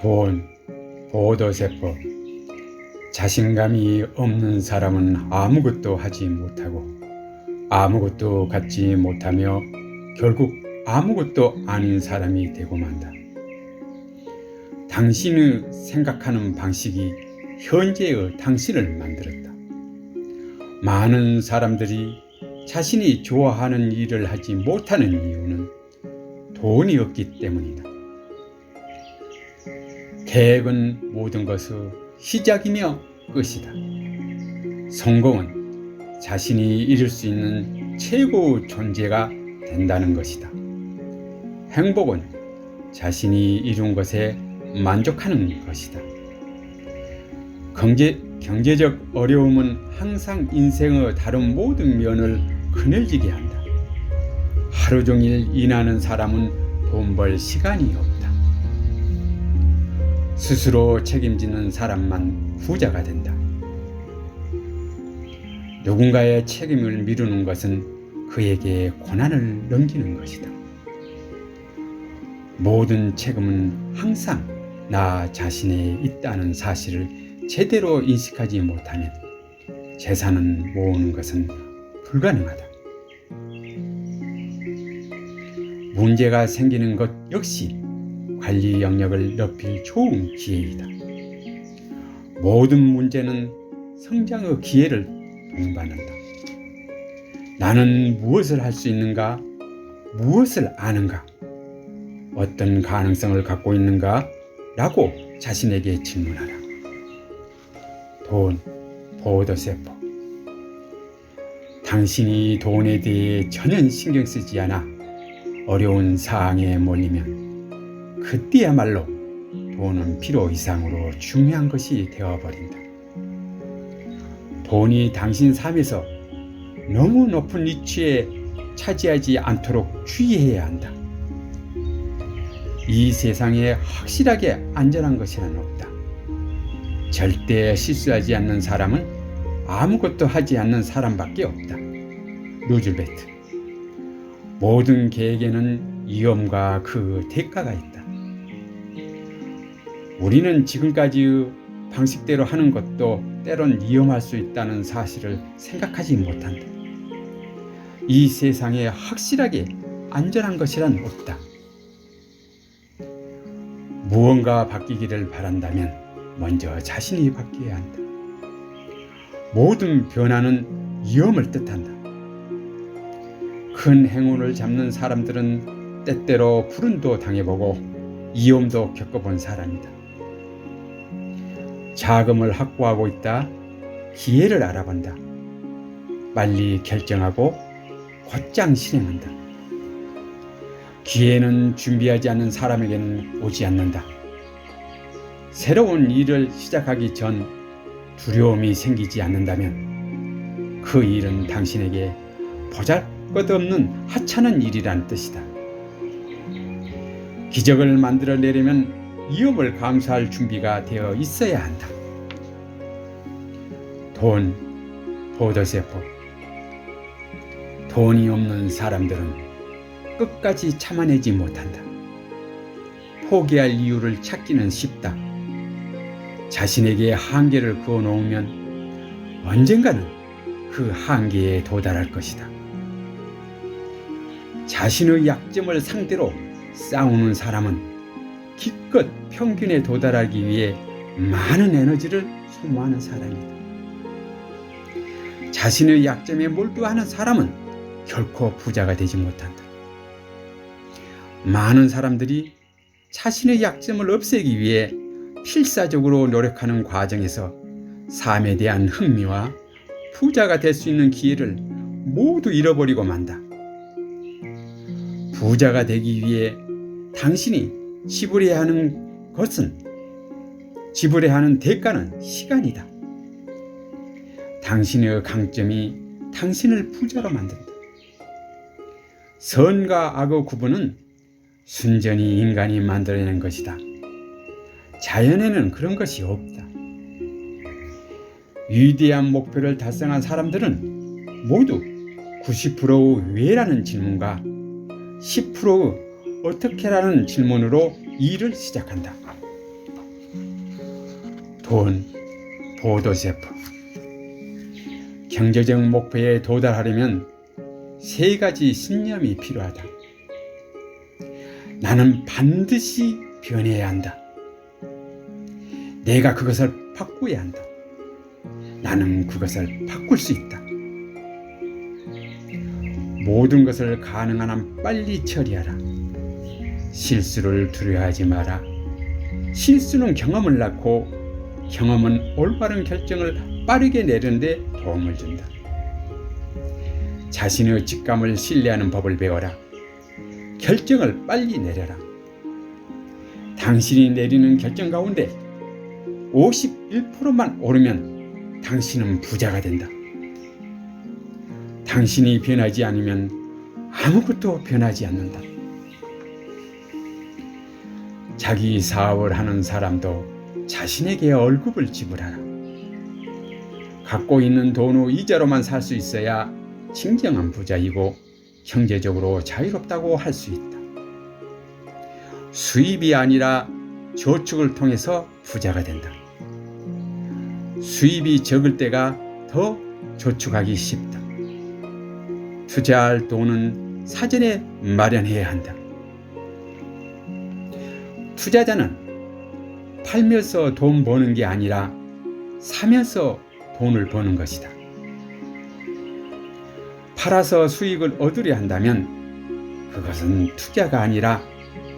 돈, 보도세법. 자신감이 없는 사람은 아무것도 하지 못하고 아무것도 갖지 못하며 결국 아무것도 아닌 사람이 되고 만다. 당신의 생각하는 방식이 현재의 당신을 만들었다. 많은 사람들이 자신이 좋아하는 일을 하지 못하는 이유는 돈이 없기 때문이다. 계획은 모든 것의 시작이며 끝이다. 성공은 자신이 이룰 수 있는 최고 존재가 된다는 것이다. 행복은 자신이 이룬 것에 만족하는 것이다. 경제적 어려움은 항상 인생의 다른 모든 면을 그늘지게 한다. 하루 종일 일하는 사람은 돈 벌 시간이 없다. 스스로 책임지는 사람만 부자가 된다. 누군가의 책임을 미루는 것은 그에게 고난을 넘기는 것이다. 모든 책임은 항상 나 자신에 있다는 사실을 제대로 인식하지 못하면 재산을 모으는 것은 불가능하다. 문제가 생기는 것 역시 관리 영역을 넓힐 좋은 기회이다. 모든 문제는 성장의 기회를 동반한다. 나는 무엇을 할 수 있는가? 무엇을 아는가? 어떤 가능성을 갖고 있는가? 라고 자신에게 질문하라. 돈, 보도세법. 당신이 돈에 대해 전혀 신경 쓰지 않아 어려운 사항에 몰리면 그때야말로 돈은 필요 이상으로 중요한 것이 되어버린다. 돈이 당신 삶에서 너무 높은 위치에 차지하지 않도록 주의해야 한다. 이 세상에 확실하게 안전한 것이란 없다. 절대 실수하지 않는 사람은 아무것도 하지 않는 사람밖에 없다. 루즈벨트. 모든 계획에는 위험과 그 대가가 있다. 우리는 지금까지의 방식대로 하는 것도 때론 위험할 수 있다는 사실을 생각하지 못한다. 이 세상에 확실하게 안전한 것이란 없다. 무언가 바뀌기를 바란다면 먼저 자신이 바뀌어야 한다. 모든 변화는 위험을 뜻한다. 큰 행운을 잡는 사람들은 때때로 불운도 당해보고 위험도 겪어본 사람이다. 자금을 확보하고 있다. 기회를 알아본다. 빨리 결정하고 곧장 실행한다. 기회는 준비하지 않는 사람에게는 오지 않는다. 새로운 일을 시작하기 전 두려움이 생기지 않는다면 그 일은 당신에게 보잘것없는 하찮은 일이란 뜻이다. 기적을 만들어내려면 위험을 감수할 준비가 되어 있어야 한다. 돈, 보도세법. 돈이 없는 사람들은 끝까지 참아내지 못한다. 포기할 이유를 찾기는 쉽다. 자신에게 한계를 그어놓으면 언젠가는 그 한계에 도달할 것이다. 자신의 약점을 상대로 싸우는 사람은 기껏 평균에 도달하기 위해 많은 에너지를 소모하는 사람이다. 자신의 약점에 몰두하는 사람은 결코 부자가 되지 못한다. 많은 사람들이 자신의 약점을 없애기 위해 필사적으로 노력하는 과정에서 삶에 대한 흥미와 부자가 될 수 있는 기회를 모두 잃어버리고 만다. 부자가 되기 위해 당신이 지불해야 하는 대가는 시간이다. 당신의 강점이 당신을 부자로 만든다. 선과 악의 구분은 순전히 인간이 만들어낸 것이다. 자연에는 그런 것이 없다. 위대한 목표를 달성한 사람들은 모두 90%의 왜라는 질문과 10%의 어떻게라는 질문으로 일을 시작한다. 돈, 보도세포. 경제적 목표에 도달하려면 세 가지 신념이 필요하다. 나는 반드시 변해야 한다. 내가 그것을 바꾸어야 한다. 나는 그것을 바꿀 수 있다. 모든 것을 가능한 한 빨리 처리하라. 실수를 두려워하지 마라. 실수는 경험을 낳고 경험은 올바른 결정을 빠르게 내는 데 도움을 준다. 자신의 직감을 신뢰하는 법을 배워라. 결정을 빨리 내려라. 당신이 내리는 결정 가운데 51%만 오르면 당신은 부자가 된다. 당신이 변하지 않으면 아무것도 변하지 않는다. 자기 사업을 하는 사람도 자신에게 월급을 지불하라. 갖고 있는 돈의 이자로만 살 수 있어야 진정한 부자이고 경제적으로 자유롭다고 할 수 있다. 수입이 아니라 저축을 통해서 부자가 된다. 수입이 적을 때가 더 저축하기 쉽다. 투자할 돈은 사전에 마련해야 한다. 투자자는 팔면서 돈 버는 게 아니라 사면서 돈을 버는 것이다. 팔아서 수익을 얻으려 한다면 그것은 투자가 아니라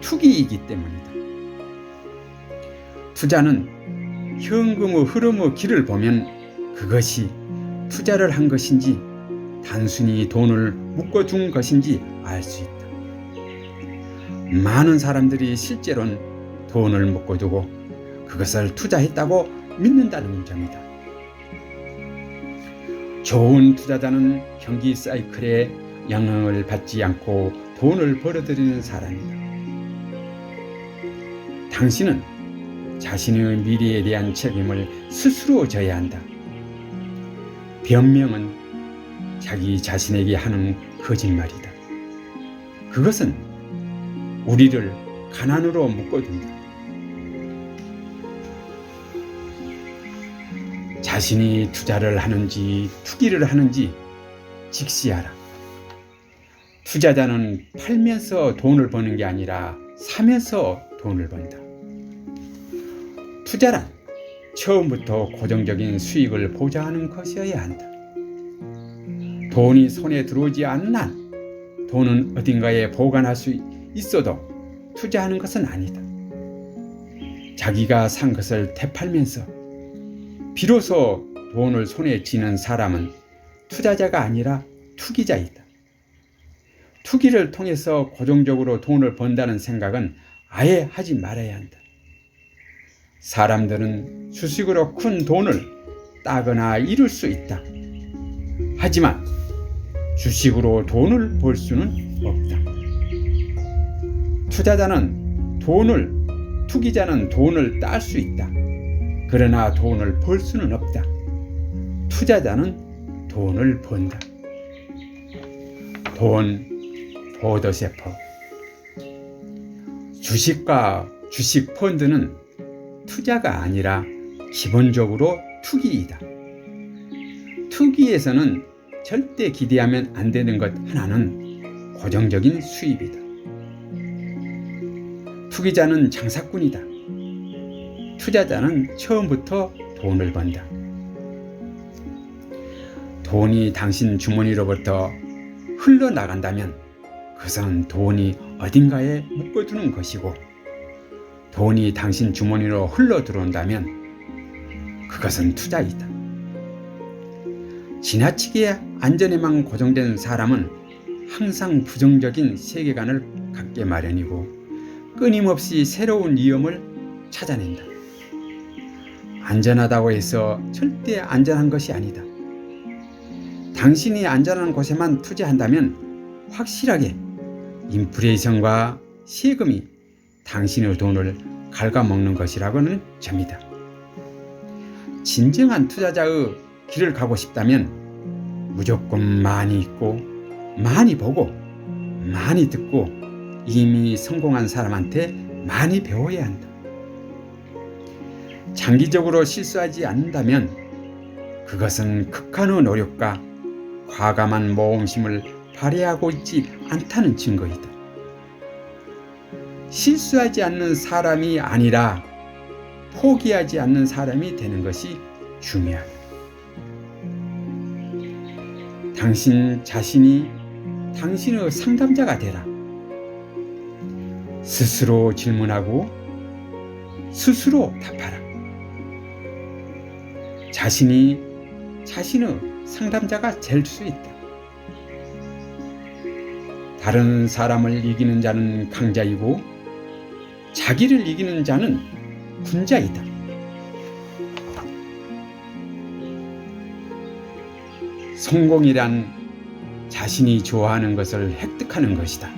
투기이기 때문이다. 투자는 현금의 흐름의 길을 보면 그것이 투자를 한 것인지 단순히 돈을 묶어둔 것인지 알 수 있다. 많은 사람들이 실제로는 돈을 묶어두고 그것을 투자했다고 믿는다는 점이다. 좋은 투자자는 경기 사이클에 영향을 받지 않고 돈을 벌어들이는 사람이다. 당신은 자신의 미래에 대한 책임을 스스로 져야 한다. 변명은 자기 자신에게 하는 거짓말이다. 그것은 우리를 가난으로 묶어둔다. 자신이 투자를 하는지 투기를 하는지 직시하라. 투자자는 팔면서 돈을 버는 게 아니라 사면서 돈을 번다. 투자란 처음부터 고정적인 수익을 보장하는 것이어야 한다. 돈이 손에 들어오지 않는 한 돈은 어딘가에 보관할 수 있어도 투자하는 것은 아니다. 자기가 산 것을 되팔면서 비로소 돈을 손에 쥐는 사람은 투자자가 아니라 투기자이다. 투기를 통해서 고정적으로 돈을 번다는 생각은 아예 하지 말아야 한다. 사람들은 주식으로 큰 돈을 따거나 잃을 수 있다. 하지만 주식으로 돈을 벌 수는 없다. 투기자는 돈을 딸 수 있다. 그러나 돈을 벌 수는 없다. 투자자는 돈을 번다. 돈, 보도세포. 주식과 주식 펀드는 투자가 아니라 기본적으로 투기이다. 투기에서는 절대 기대하면 안 되는 것 하나는 고정적인 수입이다. 투기자는 장사꾼이다. 투자자는 처음부터 돈을 번다. 돈이 당신 주머니로부터 흘러나간다면 그것은 돈이 어딘가에 묶어두는 것이고, 돈이 당신 주머니로 흘러 들어온다면 그것은 투자이다. 지나치게 안전에만 고정된 사람은 항상 부정적인 세계관을 갖게 마련이고 끊임없이 새로운 위험을 찾아낸다. 안전하다고 해서 절대 안전한 것이 아니다. 당신이 안전한 곳에만 투자한다면 확실하게 인플레이션과 세금이 당신의 돈을 갉아먹는 것이라고는 점이다. 진정한 투자자의 길을 가고 싶다면 무조건 많이 읽고 많이 보고 많이 듣고 이미 성공한 사람한테 많이 배워야 한다. 장기적으로 실수하지 않는다면 그것은 극한의 노력과 과감한 모험심을 발휘하고 있지 않다는 증거이다. 실수하지 않는 사람이 아니라 포기하지 않는 사람이 되는 것이 중요하다. 당신 자신이 당신의 상담자가 되라. 스스로 질문하고 스스로 답하라. 자신이 자신의 상담자가 될 수 있다. 다른 사람을 이기는 자는 강자이고 자기를 이기는 자는 군자이다. 성공이란 자신이 좋아하는 것을 획득하는 것이다.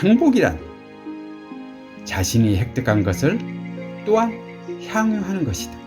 행복이란 자신이 획득한 것을 또한 향유하는 것이다.